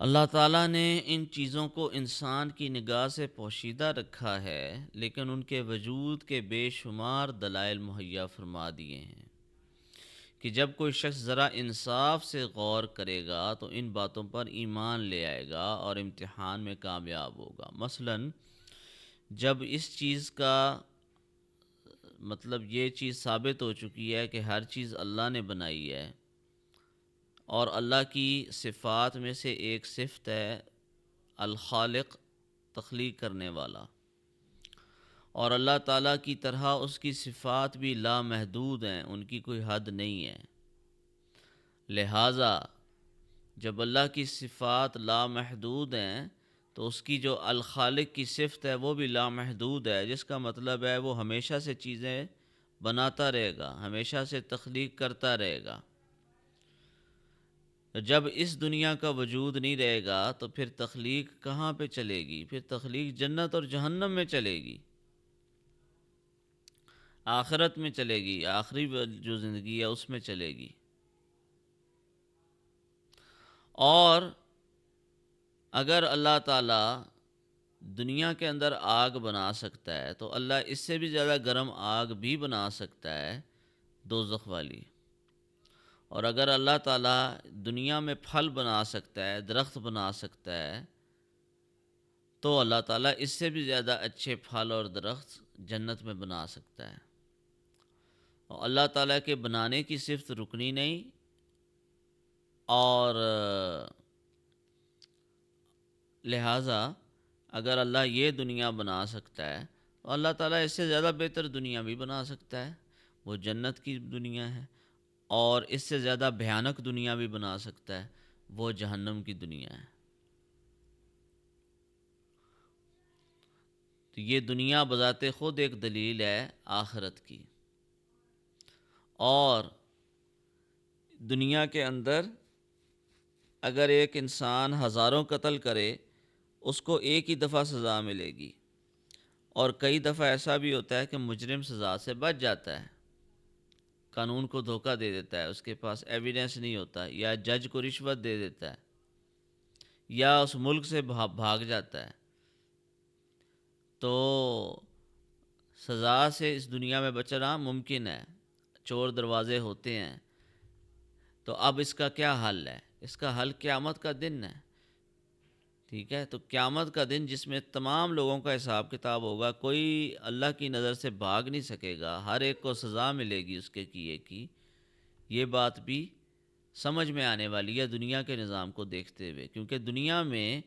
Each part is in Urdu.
اللہ تعالیٰ نے ان چیزوں کو انسان کی نگاہ سے پوشیدہ رکھا ہے، لیکن ان کے وجود کے بے شمار دلائل مہیا فرما دیے ہیں کہ جب کوئی شخص ذرا انصاف سے غور کرے گا تو ان باتوں پر ایمان لے آئے گا اور امتحان میں کامیاب ہوگا۔ مثلاً جب اس چیز کا مطلب یہ چیز ثابت ہو چکی ہے کہ ہر چیز اللہ نے بنائی ہے، اور اللہ کی صفات میں سے ایک صفت ہے الخالق، تخلیق کرنے والا، اور اللہ تعالیٰ کی طرح اس کی صفات بھی لامحدود ہیں، ان کی کوئی حد نہیں ہے۔ لہٰذا جب اللہ کی صفات لامحدود ہیں تو اس کی جو الخالق کی صفت ہے وہ بھی لامحدود ہے، جس کا مطلب ہے وہ ہمیشہ سے چیزیں بناتا رہے گا، ہمیشہ سے تخلیق کرتا رہے گا۔ جب اس دنیا کا وجود نہیں رہے گا تو پھر تخلیق کہاں پہ چلے گی؟ پھر تخلیق جنت اور جہنم میں چلے گی، آخرت میں چلے گی، آخری جو زندگی ہے اس میں چلے گی۔ اور اگر اللہ تعالیٰ دنیا کے اندر آگ بنا سکتا ہے تو اللہ اس سے بھی زیادہ گرم آگ بھی بنا سکتا ہے، دوزخ والی۔ اور اگر اللہ تعالیٰ دنیا میں پھل بنا سکتا ہے، درخت بنا سکتا ہے، تو اللہ تعالیٰ اس سے بھی زیادہ اچھے پھل اور درخت جنت میں بنا سکتا ہے۔ اور اللہ تعالیٰ کے بنانے کی صفت رکنی نہیں، اور لہٰذا اگر اللہ یہ دنیا بنا سکتا ہے تو اللہ تعالیٰ اس سے زیادہ بہتر دنیا بھی بنا سکتا ہے، وہ جنت کی دنیا ہے، اور اس سے زیادہ بھیانک دنیا بھی بنا سکتا ہے، وہ جہنم کی دنیا ہے۔ تو یہ دنیا بذات خود ایک دلیل ہے آخرت کی، اور دنیا کے اندر اگر ایک انسان ہزاروں قتل کرے اس کو ایک ہی دفعہ سزا ملے گی، اور کئی دفعہ ایسا بھی ہوتا ہے کہ مجرم سزا سے بچ جاتا ہے، قانون کو دھوکہ دے دیتا ہے، اس کے پاس ایویڈنس نہیں ہوتا، یا جج کو رشوت دے دیتا ہے، یا اس ملک سے بھاگ جاتا ہے، تو سزا سے اس دنیا میں بچنا ممکن ہے، چور دروازے ہوتے ہیں۔ تو اب اس کا کیا حل ہے؟ اس کا حل قیامت کا دن ہے، ٹھیک ہے؟ تو قیامت کا دن جس میں تمام لوگوں کا حساب کتاب ہوگا، کوئی اللہ کی نظر سے بھاگ نہیں سکے گا، ہر ایک کو سزا ملے گی اس کے کیے کی۔ یہ بات بھی سمجھ میں آنے والی ہے دنیا کے نظام کو دیکھتے ہوئے، کیونکہ دنیا میں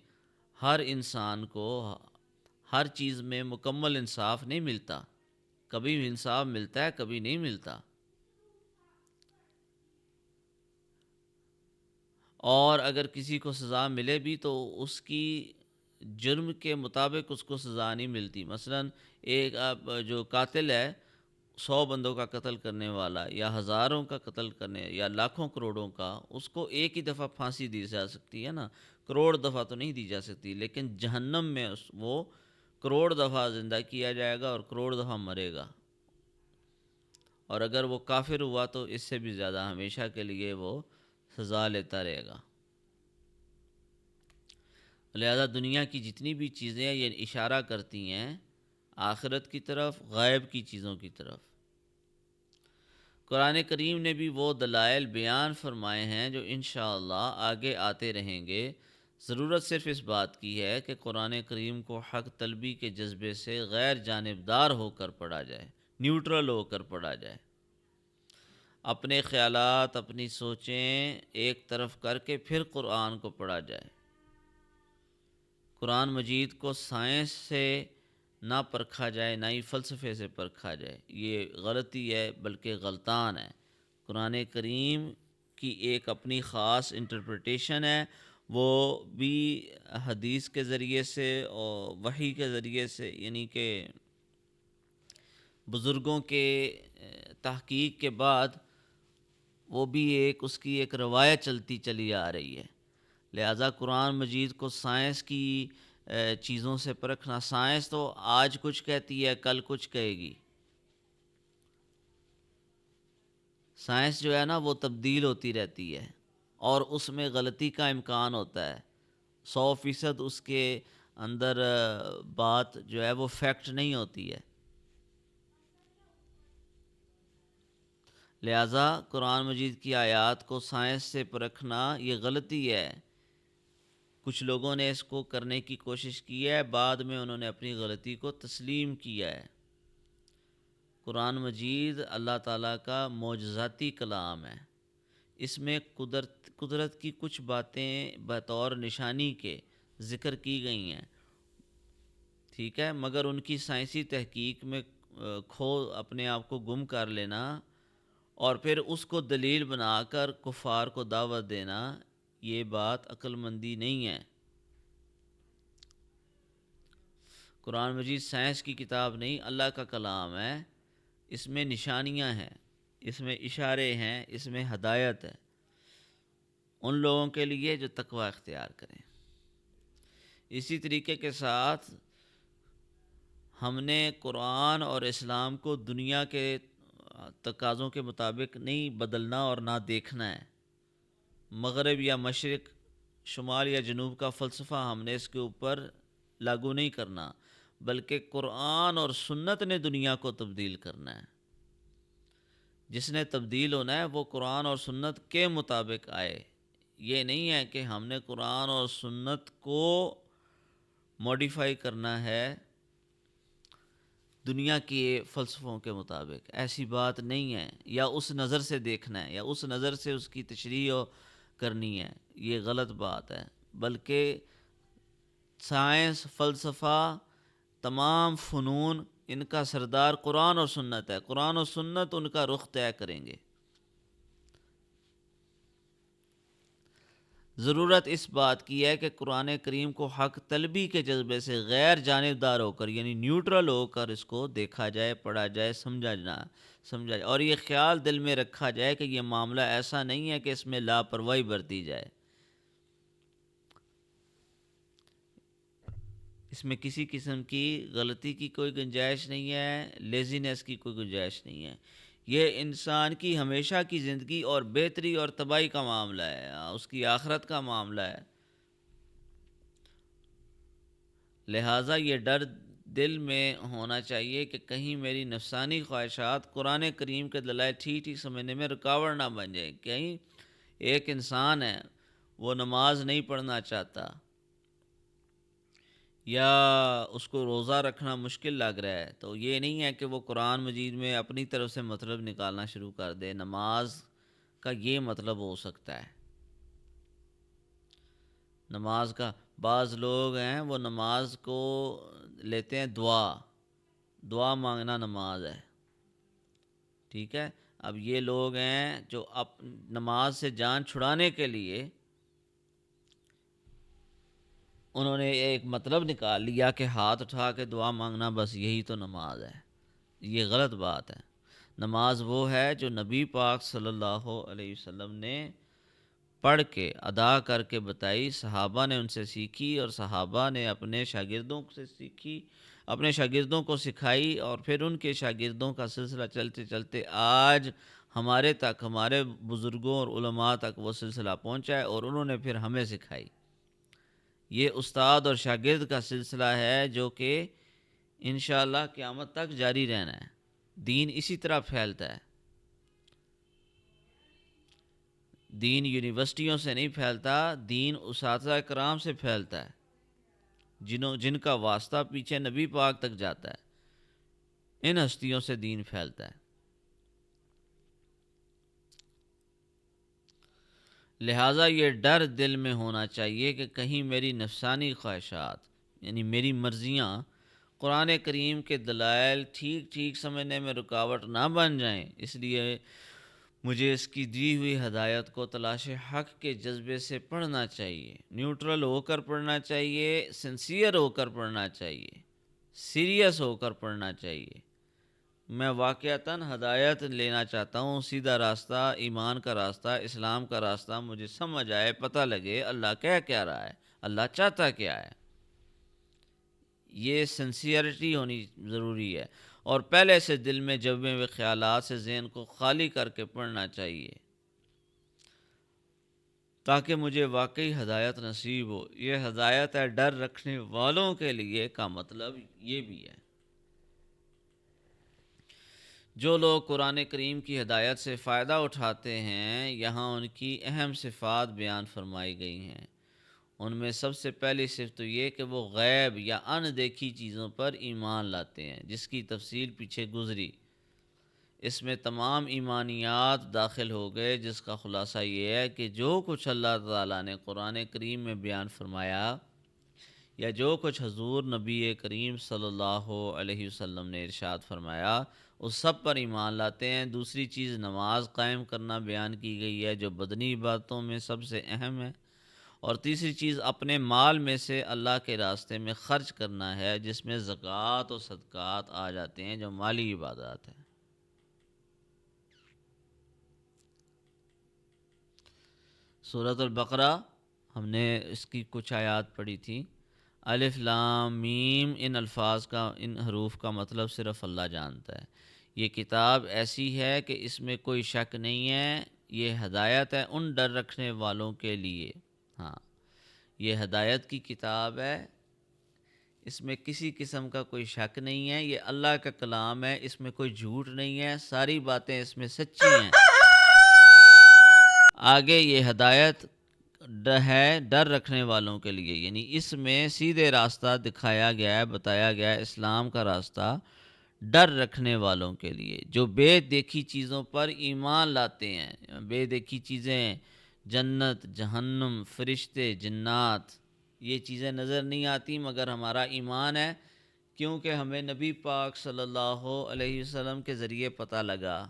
ہر انسان کو ہر چیز میں مکمل انصاف نہیں ملتا، کبھی انصاف ملتا ہے، کبھی نہیں ملتا۔ اور اگر کسی کو سزا ملے بھی تو اس کی جرم کے مطابق اس کو سزا نہیں ملتی۔ مثلا ایک جو قاتل ہے، 100 بندوں کا قتل کرنے والا، یا ہزاروں کا قتل کرنے، یا لاکھوں کروڑوں کا، اس کو ایک ہی دفعہ پھانسی دی جا سکتی ہے نا، کروڑ دفعہ تو نہیں دی جا سکتی۔ لیکن جہنم میں وہ کروڑ دفعہ زندہ کیا جائے گا اور کروڑ دفعہ مرے گا، اور اگر وہ کافر ہوا تو اس سے بھی زیادہ ہمیشہ کے لیے وہ سزا لیتا رہے گا۔ لہذا دنیا کی جتنی بھی چیزیں ہیں یہ اشارہ کرتی ہیں آخرت کی طرف، غیب کی چیزوں کی طرف۔ قرآن کریم نے بھی وہ دلائل بیان فرمائے ہیں جو انشاءاللہ آگے آتے رہیں گے۔ ضرورت صرف اس بات کی ہے کہ قرآن کریم کو حق طلبی کے جذبے سے غیر جانبدار ہو کر پڑھا جائے، نیوٹرل ہو کر پڑھا جائے، اپنے خیالات، اپنی سوچیں ایک طرف کر کے پھر قرآن کو پڑھا جائے۔ قرآن مجید کو سائنس سے نہ پرکھا جائے، نہ ہی فلسفے سے پرکھا جائے، یہ غلطی ہے، بلکہ غلطان ہے۔ قرآن کریم کی ایک اپنی خاص انٹرپریٹیشن ہے، وہ بھی حدیث کے ذریعے سے اور وحی کے ذریعے سے، یعنی کہ بزرگوں کے تحقیق کے بعد وہ بھی اس کی ایک روایت چلتی چلی آ رہی ہے۔ لہٰذا قرآن مجید کو سائنس کی چیزوں سے پرکھنا، سائنس تو آج کچھ کہتی ہے کل کچھ کہے گی، سائنس جو ہے نا وہ تبدیل ہوتی رہتی ہے، اور اس میں غلطی کا امکان ہوتا ہے، 100% اس کے اندر بات جو ہے وہ فیکٹ نہیں ہوتی ہے۔ لہٰذا قرآن مجید کی آیات کو سائنس سے پرکھنا یہ غلطی ہے۔ کچھ لوگوں نے اس کو کرنے کی کوشش کی ہے، بعد میں انہوں نے اپنی غلطی کو تسلیم کیا ہے۔ قرآن مجید اللہ تعالیٰ کا معجزاتی کلام ہے۔ اس میں قدرت کی کچھ باتیں بطور نشانی کے ذکر کی گئی ہیں، ٹھیک ہے، مگر ان کی سائنسی تحقیق میں کھو اپنے آپ کو گم کر لینا اور پھر اس کو دلیل بنا کر کفار کو دعوت دینا، یہ بات عقل مندی نہیں ہے۔ قرآن مجید سائنس کی کتاب نہیں، اللہ کا کلام ہے۔ اس میں نشانیاں ہیں، اس میں اشارے ہیں، اس میں ہدایت ہے ان لوگوں کے لیے جو تقوی اختیار کریں۔ اسی طریقے کے ساتھ ہم نے قرآن اور اسلام کو دنیا کے تقاضوں کے مطابق نہیں بدلنا اور نہ دیکھنا ہے۔ مغرب یا مشرق، شمال یا جنوب کا فلسفہ ہم نے اس کے اوپر لاگو نہیں کرنا، بلکہ قرآن اور سنت نے دنیا کو تبدیل کرنا ہے۔ جس نے تبدیل ہونا ہے وہ قرآن اور سنت کے مطابق آئے۔ یہ نہیں ہے کہ ہم نے قرآن اور سنت کو موڈیفائی کرنا ہے دنیا کے فلسفوں کے مطابق، ایسی بات نہیں ہے، یا اس نظر سے دیکھنا ہے یا اس نظر سے اس کی تشریح کرنی ہے، یہ غلط بات ہے۔ بلکہ سائنس، فلسفہ، تمام فنون، ان کا سردار قرآن اور سنت ہے۔ قرآن اور سنت ان کا رخ طے کریں گے۔ ضرورت اس بات کی ہے کہ قرآن کریم کو حق طلبی کے جذبے سے غیر جانبدار ہو کر، یعنی نیوٹرل ہو کر اس کو دیکھا جائے، پڑھا جائے، سمجھا جائے، اور یہ خیال دل میں رکھا جائے کہ یہ معاملہ ایسا نہیں ہے کہ اس میں لاپرواہی برتی جائے۔ اس میں کسی قسم کی غلطی کی کوئی گنجائش نہیں ہے، لیزینس کی کوئی گنجائش نہیں ہے۔ یہ انسان کی ہمیشہ کی زندگی اور بہتری اور تباہی کا معاملہ ہے، اس کی آخرت کا معاملہ ہے۔ لہٰذا یہ ڈر دل میں ہونا چاہیے کہ کہیں میری نفسانی خواہشات قرآن کریم کے دلائل ٹھیک سمجھنے میں رکاوٹ نہ بن جائے۔ کہیں ایک انسان ہے، وہ نماز نہیں پڑھنا چاہتا یا اس کو روزہ رکھنا مشکل لگ رہا ہے، تو یہ نہیں ہے کہ وہ قرآن مجید میں اپنی طرف سے مطلب نکالنا شروع کر دے۔ نماز کا یہ مطلب ہو سکتا ہے، نماز کا بعض لوگ ہیں وہ نماز کو لیتے ہیں دعا مانگنا نماز ہے، ٹھیک ہے۔ اب یہ لوگ ہیں جو نماز سے جان چھڑانے کے لیے انہوں نے ایک مطلب نکال لیا کہ ہاتھ اٹھا کے دعا مانگنا بس یہی تو نماز ہے۔ یہ غلط بات ہے۔ نماز وہ ہے جو نبی پاک صلی اللہ علیہ وسلم نے پڑھ کے ادا کر کے بتائی، صحابہ نے ان سے سیکھی اور صحابہ نے اپنے شاگردوں سے سیکھی، اپنے شاگردوں کو سکھائی، اور پھر ان کے شاگردوں کا سلسلہ چلتے چلتے آج ہمارے تک، ہمارے بزرگوں اور علماء تک وہ سلسلہ پہنچا ہے، اور انہوں نے پھر ہمیں سکھائی۔ یہ استاد اور شاگرد کا سلسلہ ہے جو کہ انشاءاللہ قیامت تک جاری رہنا ہے۔ دین اسی طرح پھیلتا ہے۔ دین یونیورسٹیوں سے نہیں پھیلتا، دین اساتذہ کرام سے پھیلتا ہے، جن کا واسطہ پیچھے نبی پاک تک جاتا ہے، ان ہستیوں سے دین پھیلتا ہے۔ لہٰذا یہ ڈر دل میں ہونا چاہیے کہ کہیں میری نفسانی خواہشات، یعنی میری مرضیاں، قرآن کریم کے دلائل ٹھیک سمجھنے میں رکاوٹ نہ بن جائیں۔ اس لیے مجھے اس کی دی ہوئی ہدایت کو تلاش حق کے جذبے سے پڑھنا چاہیے، نیوٹرل ہو کر پڑھنا چاہیے، سنسیئر ہو کر پڑھنا چاہیے، سیریس ہو کر پڑھنا چاہیے۔ میں واقعتاً ہدایت لینا چاہتا ہوں، سیدھا راستہ، ایمان کا راستہ، اسلام کا راستہ مجھے سمجھ آئے، پتہ لگے اللہ کیا رہا ہے، اللہ چاہتا کیا ہے۔ یہ سنسیئرٹی ہونی ضروری ہے، اور پہلے سے دل میں جبے ہوئے خیالات سے ذہن کو خالی کر کے پڑھنا چاہیے، تاکہ مجھے واقعی ہدایت نصیب ہو۔ یہ ہدایت ہے ڈر رکھنے والوں کے لیے کا مطلب یہ بھی ہے۔ جو لوگ قرآن کریم کی ہدایت سے فائدہ اٹھاتے ہیں، یہاں ان کی اہم صفات بیان فرمائی گئی ہیں۔ ان میں سب سے پہلی صفت تو یہ کہ وہ غیب یا ان دیکھی چیزوں پر ایمان لاتے ہیں، جس کی تفصیل پیچھے گزری۔ اس میں تمام ایمانیات داخل ہو گئے، جس کا خلاصہ یہ ہے کہ جو کچھ اللہ تعالیٰ نے قرآن کریم میں بیان فرمایا یا جو کچھ حضور نبی کریم صلی اللہ علیہ وسلم نے ارشاد فرمایا، اس سب پر ایمان لاتے ہیں۔ دوسری چیز نماز قائم کرنا بیان کی گئی ہے، جو بدنی عبادتوں میں سب سے اہم ہے۔ اور تیسری چیز اپنے مال میں سے اللہ کے راستے میں خرچ کرنا ہے، جس میں زکوٰۃ اور صدقات آ جاتے ہیں، جو مالی عبادات ہیں۔ سورۃ البقرہ ہم نے اس کی کچھ آیات پڑھی تھی۔ الف لام میم، ان الفاظ کا، ان حروف کا مطلب صرف اللہ جانتا ہے۔ یہ کتاب ایسی ہے کہ اس میں کوئی شک نہیں ہے، یہ ہدایت ہے ان ڈر رکھنے والوں کے لیے۔ ہاں، یہ ہدایت کی کتاب ہے، اس میں کسی قسم کا کوئی شک نہیں ہے، یہ اللہ کا کلام ہے، اس میں کوئی جھوٹ نہیں ہے، ساری باتیں اس میں سچی ہیں۔ آگے یہ ہدایت ہے ڈر رکھنے والوں کے لیے، یعنی اس میں سیدھے راستہ دکھایا گیا ہے، بتایا گیا ہے اسلام کا راستہ ڈر رکھنے والوں کے لیے، جو بے دیکھی چیزوں پر ایمان لاتے ہیں۔ بے دیکھی چیزیں جنت، جہنم، فرشتے، جنات، یہ چیزیں نظر نہیں آتی مگر ہمارا ایمان ہے، کیونکہ ہمیں نبی پاک صلی اللہ علیہ وسلم کے ذریعے پتہ لگا،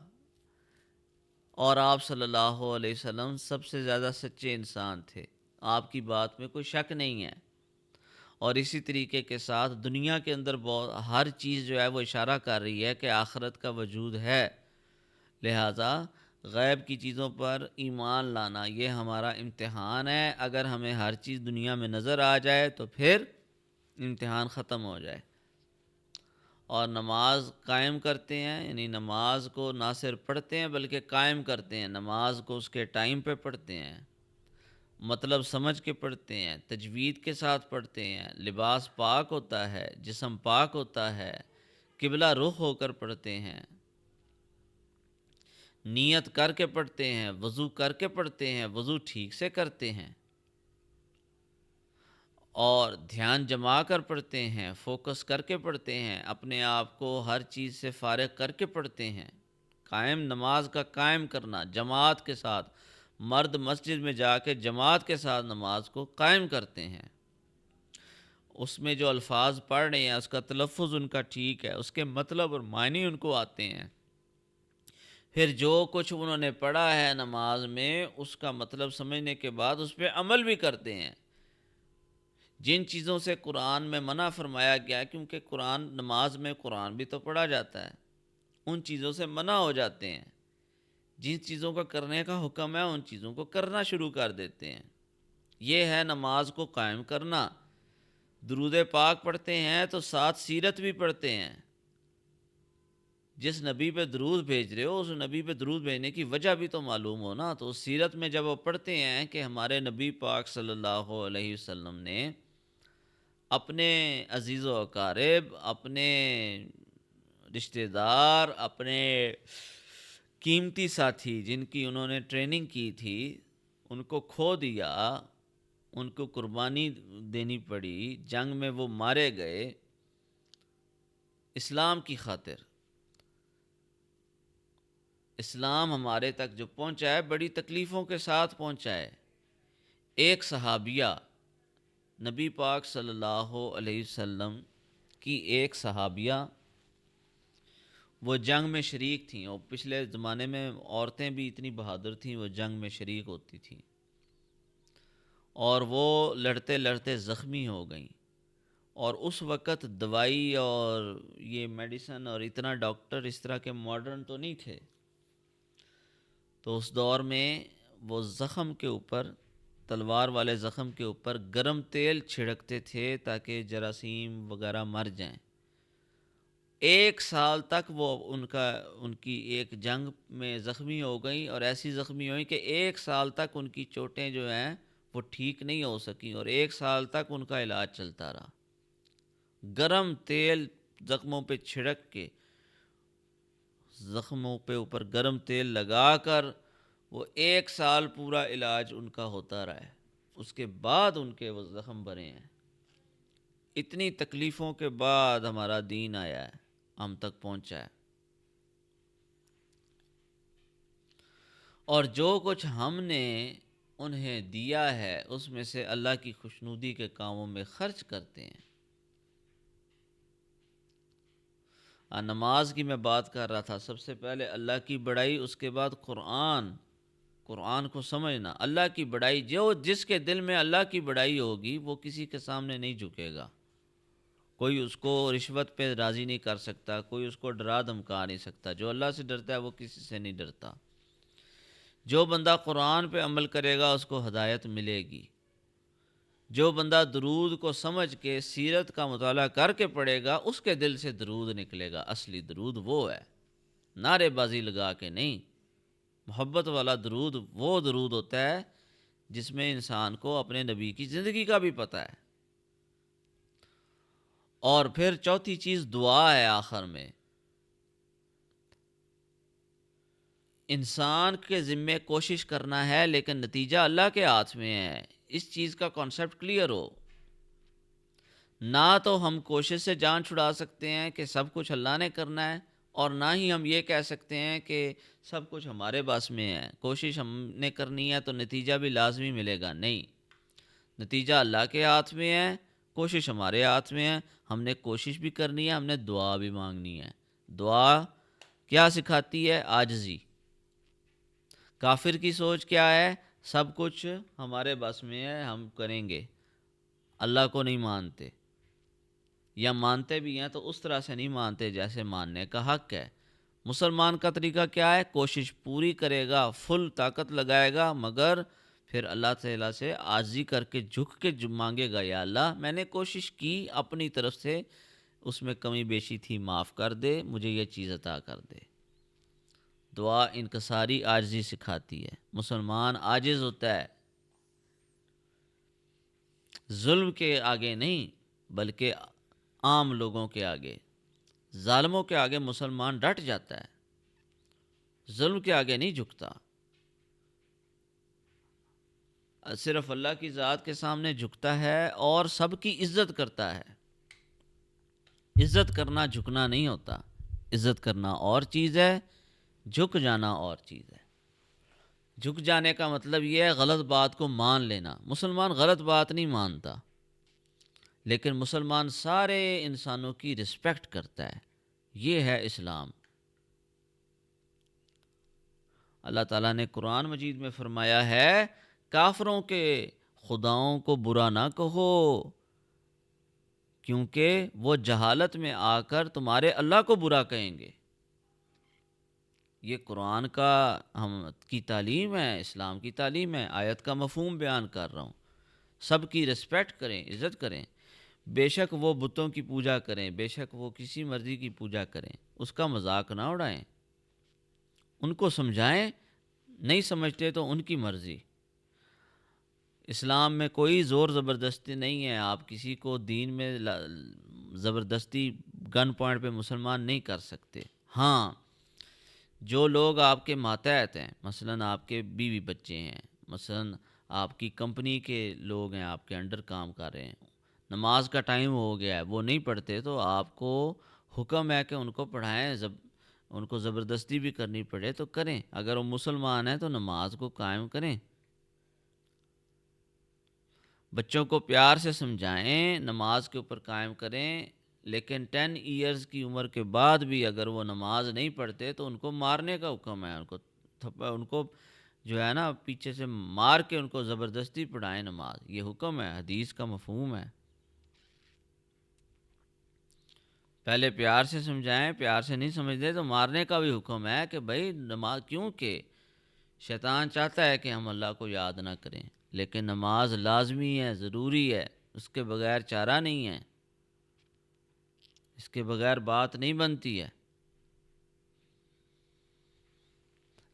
اور آپ صلی اللہ علیہ وسلم سب سے زیادہ سچے انسان تھے، آپ کی بات میں کوئی شک نہیں ہے۔ اور اسی طریقے کے ساتھ دنیا کے اندر ہر چیز جو ہے وہ اشارہ کر رہی ہے کہ آخرت کا وجود ہے، لہٰذا غیب کی چیزوں پر ایمان لانا یہ ہمارا امتحان ہے۔ اگر ہمیں ہر چیز دنیا میں نظر آ جائے تو پھر امتحان ختم ہو جائے۔ اور نماز قائم کرتے ہیں، یعنی نماز کو نہ صرف پڑھتے ہیں بلکہ قائم کرتے ہیں، نماز کو اس کے ٹائم پہ پڑھتے ہیں، مطلب سمجھ کے پڑھتے ہیں، تجوید کے ساتھ پڑھتے ہیں، لباس پاک ہوتا ہے، جسم پاک ہوتا ہے، قبلہ رخ ہو کر پڑھتے ہیں، نیت کر کے پڑھتے ہیں، وضو کر کے پڑھتے ہیں، وضو ٹھیک سے کرتے ہیں، اور دھیان جما کر پڑھتے ہیں، فوکس کر کے پڑھتے ہیں، اپنے آپ کو ہر چیز سے فارغ کر کے پڑھتے ہیں۔ قائم نماز کا قائم کرنا جماعت کے ساتھ، مرد مسجد میں جا کے جماعت کے ساتھ نماز کو قائم کرتے ہیں، اس میں جو الفاظ پڑھ رہے ہیں اس کا تلفظ ان کا ٹھیک ہے، اس کے مطلب اور معنی ان کو آتے ہیں، پھر جو کچھ انہوں نے پڑھا ہے نماز میں اس کا مطلب سمجھنے کے بعد اس پہ عمل بھی کرتے ہیں۔ جن چیزوں سے قرآن میں منع فرمایا گیا، کیونکہ نماز میں قرآن بھی تو پڑھا جاتا ہے، ان چیزوں سے منع ہو جاتے ہیں، جن چیزوں کا کرنے کا حکم ہے ان چیزوں کو کرنا شروع کر دیتے ہیں۔ یہ ہے نماز کو قائم کرنا۔ درود پاک پڑھتے ہیں تو ساتھ سیرت بھی پڑھتے ہیں، جس نبی پہ درود بھیج رہے ہو اس نبی پہ درود بھیجنے کی وجہ بھی تو معلوم ہو نا۔ تو اس سیرت میں جب وہ پڑھتے ہیں کہ ہمارے نبی پاک صلی اللہ علیہ وسلم نے اپنے عزیز و اقارب، اپنے رشتہ دار، اپنے قیمتی ساتھی جن کی انہوں نے ٹریننگ کی تھی ان کو کھو دیا، ان کو قربانی دینی پڑی، جنگ میں وہ مارے گئے اسلام کی خاطر۔ اسلام ہمارے تک جو پہنچا ہے بڑی تکلیفوں کے ساتھ پہنچا ہے۔ ایک صحابیہ، نبی پاک صلی اللہ علیہ وسلم کی ایک صحابیہ، وہ جنگ میں شریک تھیں، اور پچھلے زمانے میں عورتیں بھی اتنی بہادر تھیں وہ جنگ میں شریک ہوتی تھیں، اور وہ لڑتے لڑتے زخمی ہو گئیں، اور اس وقت دوائی اور یہ میڈیسن اور اتنا ڈاکٹر اس طرح کے ماڈرن تو نہیں تھے، تو اس دور میں وہ زخم کے اوپر، تلوار والے زخم کے اوپر گرم تیل چھڑکتے تھے تاکہ جراثیم وغیرہ مر جائیں، ایک سال تک وہ ان کی ایک جنگ میں زخمی ہو گئیں، اور ایسی زخمی ہوئیں کہ ایک سال تک ان کی چوٹیں جو ہیں وہ ٹھیک نہیں ہو سکیں، اور ایک سال تک ان کا علاج چلتا رہا۔ گرم تیل زخموں پہ چھڑک کے، زخموں پہ اوپر گرم تیل لگا کر وہ ایک سال پورا علاج ان کا ہوتا رہا ہے، اس کے بعد ان کے وہ زخم بھرے ہیں۔ اتنی تکلیفوں کے بعد ہمارا دین آیا ہے، ہم تک پہنچا ہے، اور جو کچھ ہم نے انہیں دیا ہے اس میں سے اللہ کی خوشنودی کے کاموں میں خرچ کرتے ہیں۔ نماز کی میں بات کر رہا تھا، سب سے پہلے اللہ کی بڑائی، اس کے بعد قرآن کو سمجھنا۔ اللہ کی بڑائی، جس کے دل میں اللہ کی بڑائی ہوگی وہ کسی کے سامنے نہیں جھکے گا، کوئی اس کو رشوت پہ راضی نہیں کر سکتا، کوئی اس کو ڈرا دھمکا نہیں سکتا۔ جو اللہ سے ڈرتا ہے وہ کسی سے نہیں ڈرتا۔ جو بندہ قرآن پہ عمل کرے گا اس کو ہدایت ملے گی۔ جو بندہ درود کو سمجھ کے سیرت کا مطالعہ کر کے پڑھے گا اس کے دل سے درود نکلے گا۔ اصلی درود وہ ہے، نعرے بازی لگا کے نہیں۔ محبت والا درود وہ درود ہوتا ہے جس میں انسان کو اپنے نبی کی زندگی کا بھی پتہ ہے۔ اور پھر چوتھی چیز دعا ہے آخر میں۔ انسان کے ذمے کوشش کرنا ہے، لیکن نتیجہ اللہ کے ہاتھ میں ہے۔ اس چیز کا کانسیپٹ کلیئر ہو۔ نہ تو ہم کوشش سے جان چھڑا سکتے ہیں کہ سب کچھ اللہ نے کرنا ہے، اور نہ ہی ہم یہ کہہ سکتے ہیں کہ سب کچھ ہمارے بس میں ہے، کوشش ہم نے کرنی ہے تو نتیجہ بھی لازمی ملے گا۔ نہیں، نتیجہ اللہ کے ہاتھ میں ہے، کوشش ہمارے ہاتھ میں ہے۔ ہم نے کوشش بھی کرنی ہے، ہم نے دعا بھی مانگنی ہے۔ دعا کیا سکھاتی ہے؟ عاجزی۔ کافر کی سوچ کیا ہے؟ سب کچھ ہمارے بس میں ہے، ہم کریں گے۔ اللہ کو نہیں مانتے، یا مانتے بھی ہیں تو اس طرح سے نہیں مانتے جیسے ماننے کا حق ہے۔ مسلمان کا طریقہ کیا ہے؟ کوشش پوری کرے گا، فل طاقت لگائے گا، مگر پھر اللہ تعالیٰ سے عاجزی کر کے جھک کے مانگے گا، یا اللہ میں نے کوشش کی اپنی طرف سے، اس میں کمی بیشی تھی، معاف کر دے، مجھے یہ چیز عطا کر دے۔ دعا انکساری عاجزی سکھاتی ہے۔ مسلمان عاجز ہوتا ہے، ظلم کے آگے نہیں بلکہ عام لوگوں کے آگے، ظالموں کے آگے مسلمان ڈٹ جاتا ہے، ظلم کے آگے نہیں جھکتا، صرف اللہ کی ذات کے سامنے جھکتا ہے اور سب کی عزت کرتا ہے۔ عزت کرنا جھکنا نہیں ہوتا، عزت کرنا اور چیز ہے، جھک جانا اور چیز ہے۔ جھک جانے کا مطلب یہ ہے غلط بات کو مان لینا۔ مسلمان غلط بات نہیں مانتا، لیکن مسلمان سارے انسانوں کی رسپیکٹ کرتا ہے۔ یہ ہے اسلام۔ اللہ تعالیٰ نے قرآن مجید میں فرمایا ہے، کافروں کے خداؤں کو برا نہ کہو، کیونکہ وہ جہالت میں آ کر تمہارے اللہ کو برا کہیں گے۔ یہ قرآن کا کی تعلیم ہے، اسلام کی تعلیم ہے۔ آیت کا مفہوم بیان کر رہا ہوں۔ سب کی رسپیکٹ کریں، عزت کریں، بے شک وہ بتوں کی پوجا کریں، بے شک وہ کسی مرضی کی پوجا کریں، اس کا مذاق نہ اڑائیں، ان کو سمجھائیں، نہیں سمجھتے تو ان کی مرضی۔ اسلام میں کوئی زور زبردستی نہیں ہے، آپ کسی کو دین میں زبردستی گن پوائنٹ پہ مسلمان نہیں کر سکتے۔ ہاں، جو لوگ آپ کے ماتحت ہیں، مثلاً آپ کے بیوی بچے ہیں، مثلاً آپ کی کمپنی کے لوگ ہیں، آپ کے انڈر کام کر رہے ہیں، نماز کا ٹائم ہو گیا ہے، وہ نہیں پڑھتے، تو آپ کو حکم ہے کہ ان کو پڑھائیں، ان کو زبردستی بھی کرنی پڑے تو کریں۔ اگر وہ مسلمان ہیں تو نماز کو قائم کریں، بچوں کو پیار سے سمجھائیں، نماز کے اوپر قائم کریں، لیکن 10 ایئرز کی عمر کے بعد بھی اگر وہ نماز نہیں پڑھتے تو ان کو مارنے کا حکم ہے، ان کو جو ہے نا پیچھے سے مار کے ان کو زبردستی پڑھائیں نماز، یہ حکم ہے، حدیث کا مفہوم ہے۔ پہلے پیار سے سمجھائیں، پیار سے نہیں سمجھتے تو مارنے کا بھی حکم ہے کہ بھائی نماز، کیونکہ شیطان چاہتا ہے کہ ہم اللہ کو یاد نہ کریں، لیکن نماز لازمی ہے، ضروری ہے، اس کے بغیر چارہ نہیں ہے۔ اس کے بغیر بات نہیں بنتی ہے۔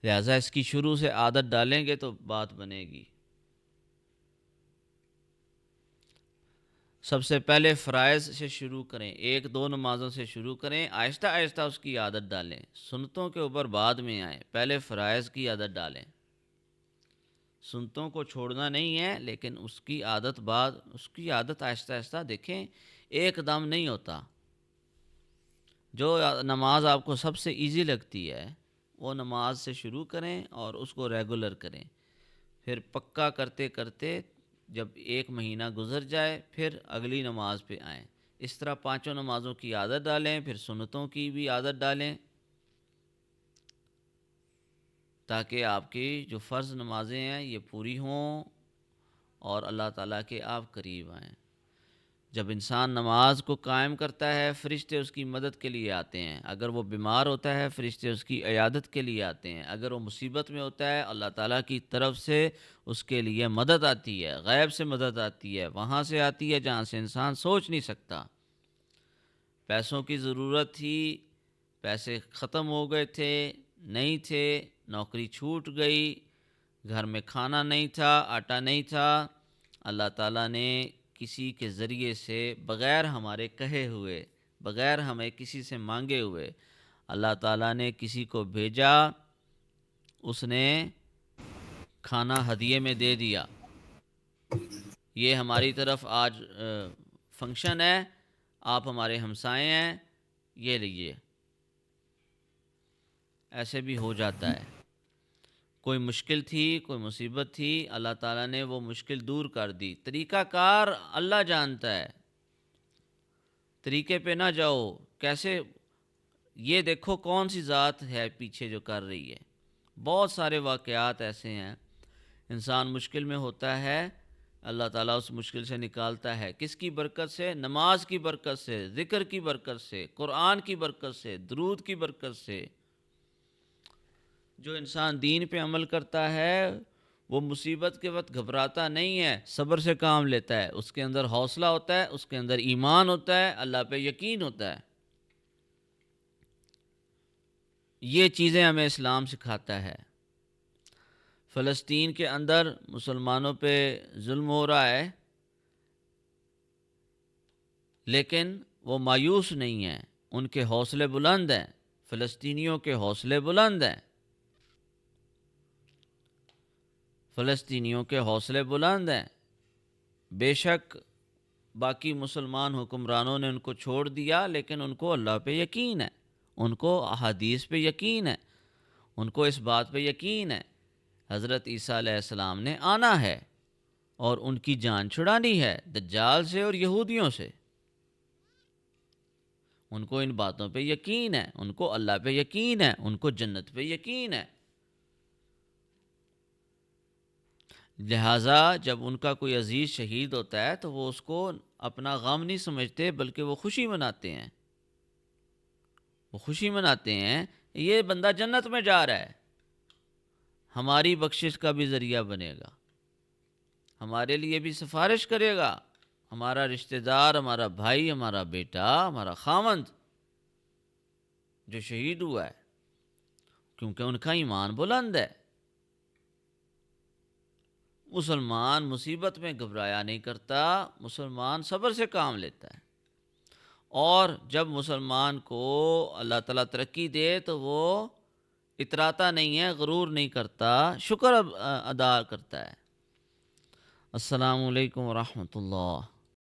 لہٰذا اس کی شروع سے عادت ڈالیں گے تو بات بنے گی۔ سب سے پہلے فرائض سے شروع کریں، 1-2 نمازوں سے شروع کریں، آہستہ آہستہ اس کی عادت ڈالیں۔ سنتوں کے اوپر بعد میں آئیں، پہلے فرائض کی عادت ڈالیں۔ سنتوں کو چھوڑنا نہیں ہے، لیکن اس کی عادت آہستہ آہستہ دیکھیں، ایک دم نہیں ہوتا۔ جو نماز آپ کو سب سے ایزی لگتی ہے وہ نماز سے شروع کریں اور اس کو ریگولر کریں، پھر پکا کرتے کرتے جب 1 مہینہ گزر جائے پھر اگلی نماز پہ آئیں۔ اس طرح 5 نمازوں کی عادت ڈالیں، پھر سنتوں کی بھی عادت ڈالیں، تاکہ آپ کی جو فرض نمازیں ہیں یہ پوری ہوں اور اللہ تعالیٰ کے آپ قریب آئیں۔ جب انسان نماز کو قائم کرتا ہے، فرشتے اس کی مدد کے لیے آتے ہیں۔ اگر وہ بیمار ہوتا ہے، فرشتے اس کی عیادت کے لیے آتے ہیں۔ اگر وہ مصیبت میں ہوتا ہے، اللہ تعالیٰ کی طرف سے اس کے لیے مدد آتی ہے، غیب سے مدد آتی ہے، وہاں سے آتی ہے جہاں سے انسان سوچ نہیں سکتا۔ پیسوں کی ضرورت تھی، پیسے ختم ہو گئے تھے، نہیں تھے، نوکری چھوٹ گئی، گھر میں کھانا نہیں تھا، آٹا نہیں تھا، اللہ تعالیٰ نے کسی کے ذریعے سے، بغیر ہمارے کہے ہوئے، بغیر ہمیں کسی سے مانگے ہوئے، اللہ تعالیٰ نے کسی کو بھیجا، اس نے کھانا ہدیے میں دے دیا۔ یہ ہماری طرف آج فنکشن ہے، آپ ہمارے ہمسائے ہیں، یہ لیجئے۔ ایسے بھی ہو جاتا ہے۔ کوئی مشکل تھی، کوئی مصیبت تھی، اللہ تعالیٰ نے وہ مشکل دور کر دی۔ طریقہ کار اللہ جانتا ہے، طریقے پہ نہ جاؤ، کیسے، یہ دیکھو کون سی ذات ہے پیچھے جو کر رہی ہے۔ بہت سارے واقعات ایسے ہیں، انسان مشکل میں ہوتا ہے، اللہ تعالیٰ اس مشکل سے نکالتا ہے۔ کس کی برکت سے؟ نماز کی برکت سے، ذکر کی برکت سے، قرآن کی برکت سے، درود کی برکت سے۔ جو انسان دین پہ عمل کرتا ہے وہ مصیبت کے وقت گھبراتا نہیں ہے، صبر سے کام لیتا ہے، اس کے اندر حوصلہ ہوتا ہے، اس کے اندر ایمان ہوتا ہے، اللہ پہ یقین ہوتا ہے۔ یہ چیزیں ہمیں اسلام سکھاتا ہے۔ فلسطین کے اندر مسلمانوں پہ ظلم ہو رہا ہے، لیکن وہ مایوس نہیں ہیں، ان کے حوصلے بلند ہیں، فلسطینیوں کے حوصلے بلند ہیں، فلسطینیوں کے حوصلے بلند ہیں۔ بے شک باقی مسلمان حکمرانوں نے ان کو چھوڑ دیا، لیکن ان کو اللہ پہ یقین ہے، ان کو احادیث پہ یقین ہے، ان کو اس بات پہ یقین ہے حضرت عیسیٰ علیہ السلام نے آنا ہے اور ان کی جان چھڑانی ہے دجال سے اور یہودیوں سے۔ ان کو ان باتوں پہ یقین ہے، ان کو اللہ پہ یقین ہے، ان کو جنت پہ یقین ہے۔ لہٰذا جب ان کا کوئی عزیز شہید ہوتا ہے تو وہ اس کو اپنا غم نہیں سمجھتے، بلکہ وہ خوشی مناتے ہیں، وہ خوشی مناتے ہیں، یہ بندہ جنت میں جا رہا ہے، ہماری بخشش کا بھی ذریعہ بنے گا، ہمارے لیے بھی سفارش کرے گا، ہمارا رشتہ دار، ہمارا بھائی، ہمارا بیٹا، ہمارا خاوند جو شہید ہوا ہے، کیونکہ ان کا ایمان بلند ہے۔ مسلمان مصیبت میں گھبرایا نہیں کرتا، مسلمان صبر سے کام لیتا ہے، اور جب مسلمان کو اللہ تعالیٰ ترقی دے تو وہ اتراتا نہیں ہے، غرور نہیں کرتا، شکر ادا کرتا ہے۔ السلام علیکم ورحمۃ اللہ۔